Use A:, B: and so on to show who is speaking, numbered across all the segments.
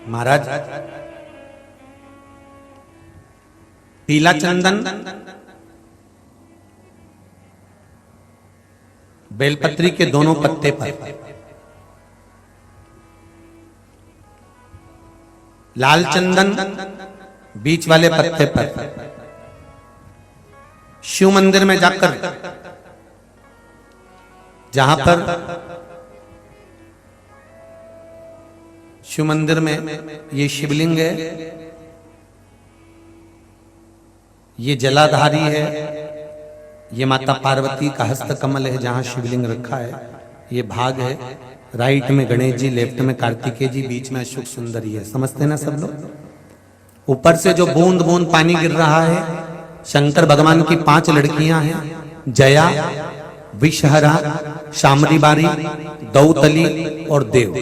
A: महाराज पीला चंदन बेलपत्री के दोनों पत्ते पर, लाल चंदन बीच वाले पत्ते पर शिव मंदिर में जाकर, जहां पर शिव मंदिर में ये शिवलिंग है, ये जलाधारी है, ये माता पार्वती का हस्त कमल है जहां शिवलिंग रखा है, ये भाग है, राइट में गणेश जी, लेफ्ट में कार्तिकेय जी, बीच में अशोक सुंदरी है। समझते ना सब लोग। ऊपर से जो बूंद बूंद पानी गिर रहा है, शंकर भगवान की 5 लड़कियां हैं, जया, विषहरा, शामरी बारी, दौतली और देव।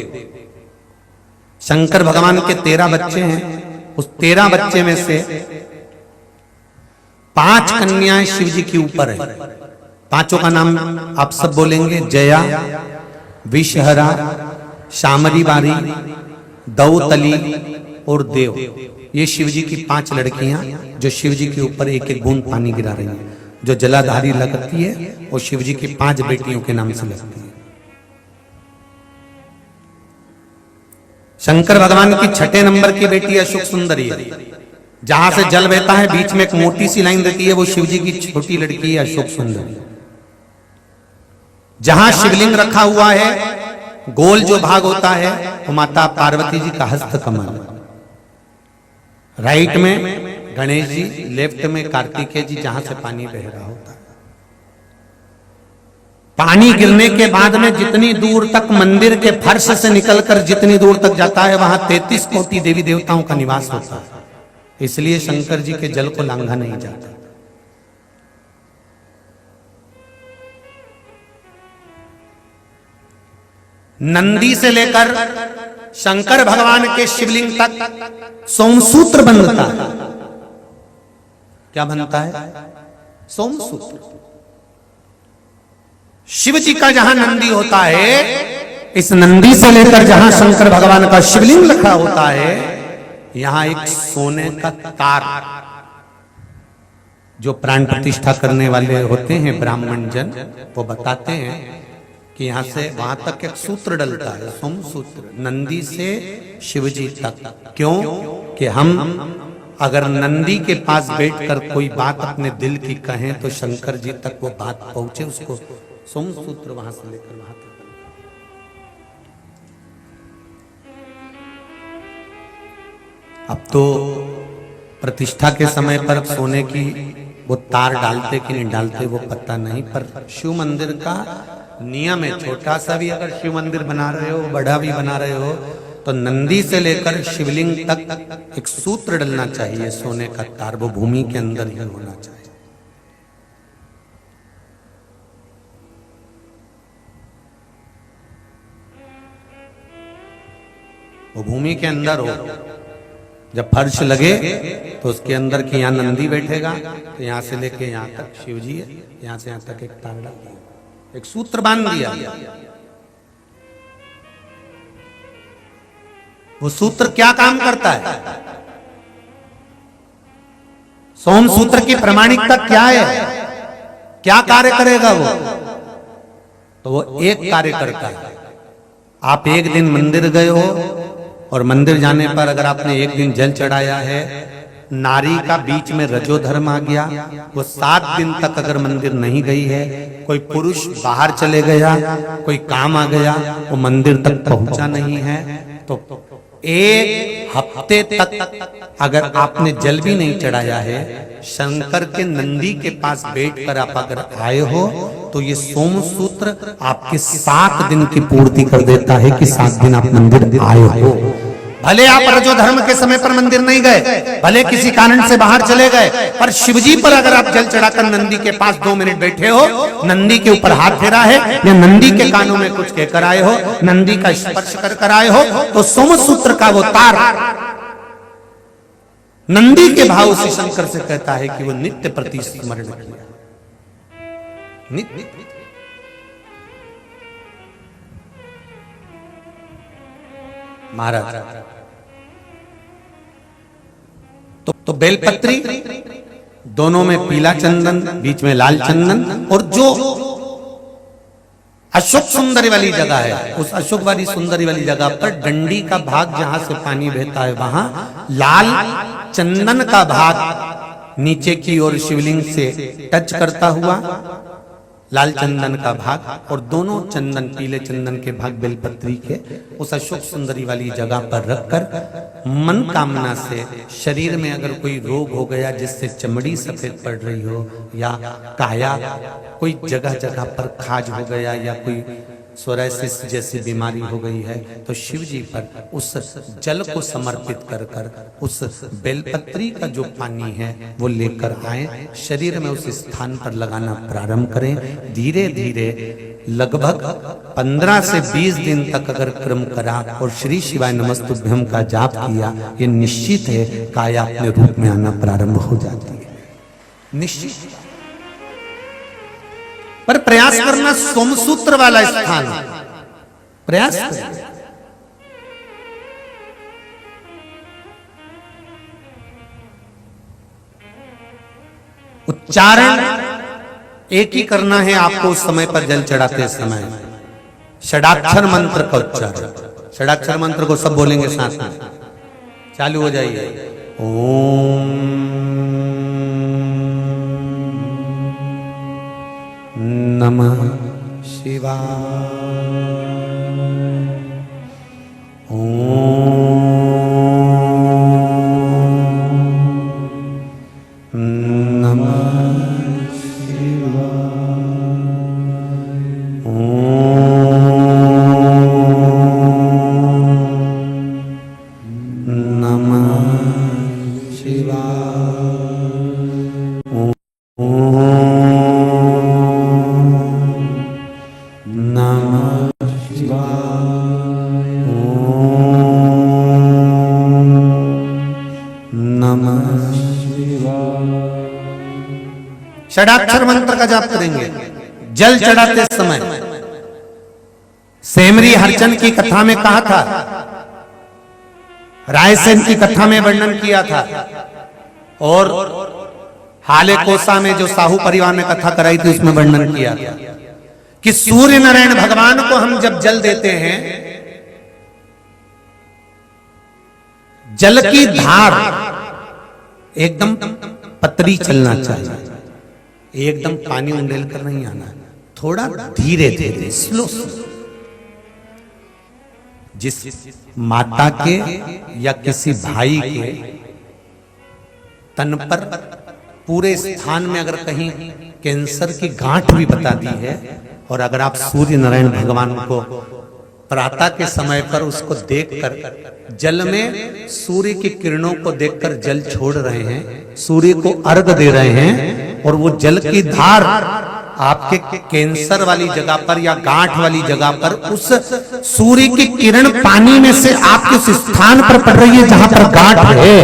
A: शंकर भगवान के 13 बच्चे हैं, उस 13 बच्चे में से 5 कन्याएं शिव जी के ऊपर है। पांचों का नाम आप सब बोलेंगे, जया, विषहरा, शामरी बारी, दौतली और देव। ये शिव जी की 5 लड़कियां जो शिव जी के ऊपर एक एक बूंद पानी गिरा रही हैं। जो जलाधारी लगती है वो शिव जी की 5 बेटियों के नाम से लगती है। शंकर भगवान की 6ठे नंबर की बेटी अशोक सुंदरी है। जहां से जल बहता है बीच में एक मोटी सी लाइन रहती है, वो शिव जी की छोटी लड़की है अशोक सुंदरी। जहां शिवलिंग रखा हुआ है, गोल जो भाग होता है वो माता पार्वती जी का हस्त कमल। राइट में गणेश जी, लेफ्ट में कार्तिकेय जी, जहां से पानी बह रहा होता है। पानी गिरने के बाद में जितनी दूर तक मंदिर के फर्श से निकलकर जितनी दूर तक जाता है, वहां 33 कोटि देवी देवताओं का निवास होता है। इसलिए शंकर जी के जल को लांघा नहीं जाता। नंदी से लेकर शंकर भगवान के शिवलिंग तक सोमसूत्र बनता है। क्या बनता है? सोमसूत्र। शिव जी का जहां नंदी होता है, इस नंदी से लेकर जहां शंकर भगवान का शिवलिंग रखा होता है, यहां एक सोने का तार, जो प्राण प्रतिष्ठा करने वाले होते हैं ब्राह्मण जन, वो बताते हैं कि यहां से वहां तक एक सूत्र डलता है, सोम सूत्र, नंदी से शिवजी तक। क्यों? कि हम अगर नंदी के पास बैठकर कोई बात अपने दिल की कहें तो शंकर जी तक वो बात पहुंचे, उसको सोम सूत्र वहां से लेकर वहां तक। अब तो प्रतिष्ठा के समय पर सोने की वो तार डालते कि नहीं डालते वो पता नहीं, पर शिव मंदिर का नियम है, छोटा सा भी अगर शिव मंदिर बना रहे हो, बड़ा भी बना रहे हो, तो नंदी से लेकर शिवलिंग तक एक सूत्र डलना चाहिए, सोने का तार, वो भूमि के अंदर ही होना चाहिए। वो भूमि के अंदर हो। जब फर्श लगे तो उसके अंदर कि यहाँ नंदी बैठेगा, तो यहाँ से लेके यहाँ तक शिव जी है, यहाँ से यहाँ तक एक तार डाल दिया, एक सूत्र बांध दिया। वो सूत्र क्या काम करता है? सोम सूत्र की प्रामाणिकता क्या है? क्या कार्य करेगा वो? तो वो एक कार्य करता है। आप एक दिन मंदिर गए हो और मंदिर जाने पर अगर आपने एक दिन जल चढ़ाया है, नारी का बीच में रजो धर्म आ गया, वो 7 दिन तक अगर मंदिर नहीं गई है, कोई पुरुष बाहर चले गया, कोई काम आ गया, वो मंदिर तक पहुंचा नहीं है, तो 1 हफ्ते तक अगर आपने जल भी नहीं चढ़ाया है, शंकर के नंदी के पास बैठकर आप अगर आए हो, तो ये सोम सूत्र आपके 7 दिन की पूर्ति कर देता है कि 7 दिन आप मंदिर आए हो। भले आप रजो धर्म के समय पर मंदिर नहीं गए, भले किसी कारण से बाहर चले गए, पर शिवजी पर अगर आप जल चढ़ाकर नंदी के पास 2 मिनट बैठे हो, नंदी के ऊपर हाथ फेरा है या नंदी के कानों में कुछ कहकर आए हो, नंदी का स्पर्श कर आए हो, तो सोम सूत्र का वो तार नंदी के भाव से शंकर से कहता है कि वो नित्य प्रति स्मरण किया। नित्य महाराज तो बेलपत्री, दोनों में पीला चंदन, बीच में लाल चंदन, और जो अशोक सुंदरी वाली जगह है, उस अशोक वाली सुंदरी वाली जगह पर डंडी का भाग जहां से पानी बहता है वहां लाल चंदन का भाग नीचे की ओर शिवलिंग से टच करता हुआ लाल चंदन का भाग, और दोनों चंदन, पीले चंदन के भाग बेलपत्री के उस अशोक सुंदरी वाली जगह पर रखकर मन कामना से शरीर में अगर कोई रोग हो गया जिससे चमड़ी सफेद पड़ रही हो, या काया कोई जगह जगह पर खाज हो गया, या कोई सोराइसिस जैसी बीमारी हो गई है, तो शिव जी पर उस जल को समर्पित कर कर उस बेलपत्री का जो पानी है वो लेकर आए, शरीर में उस स्थान पर लगाना प्रारंभ करें। धीरे धीरे लगभग 15 से 20 दिन तक अगर क्रम करा और श्री शिवाय नमस्तुभ्यं का जाप किया, ये निश्चित है काया अपने रूप में आना प्रारंभ हो जाती है, निश्चित। पर प्रयास करना सोमसूत्र वाला स्थान, प्रयास करें। उच्चारण एक ही करना है आपको उस समय पर जल चढ़ाते समय, षडाक्षर मंत्र का उच्चारण। षडाक्षर मंत्र को सब बोलेंगे साथ में, चालू हो जाइए। ओम नमः शिवाय, ओम नमः शिवाय, ओम नमः शिवाय, षडाक्षर मंत्र का जाप करेंगे। जल चढ़ाते समय सेमरी हरचंद की कथा में कहा था, रायसेन की कथा में वर्णन किया था, और हाले कोसा में जो साहू परिवार ने कथा कराई थी उसमें वर्णन किया था कि सूर्य नारायण भगवान को हम जब जल देते हैं, जल की धार एकदम पतली चलना चाहिए, एकदम पानी उंडेल कर नहीं आना, थोड़ा धीरे धीरे स्लो। जिस माता के या किसी भाई के तन पर पूरे स्थान में अगर कहीं कैंसर की गांठ भी बता दी है, और अगर आप सूर्य नारायण भगवान को प्रातः के समय पर उसको देखकर जल में सूर्य की किरणों को देखकर जल छोड़ रहे हैं, सूर्य को अर्घ दे रहे हैं, और वो जल की धार आपके कैंसर वाली जगह पर या गांठ वाली जगह पर उस सूर्य की किरण पानी में से आपके उस स्थान पर पड़ रही है जहां पर गांठ है,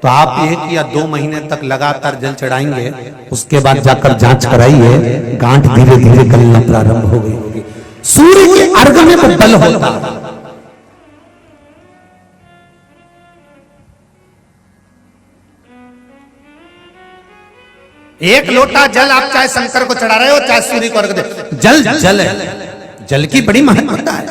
A: तो आप 1 या 2 महीने तक लगातार जल चढ़ाएंगे, उसके बाद जाकर जांच कराइए, गांठ धीरे धीरे गलना प्रारंभ हो गई होगी। सूर्य के अर्घ में वो बल होता है। एक लोटा जल आप चाहे शंकर को चढ़ा रहे हो चाहे सूर्य को अर्घ दे, जल जल है, जल की बड़ी महत्वता है।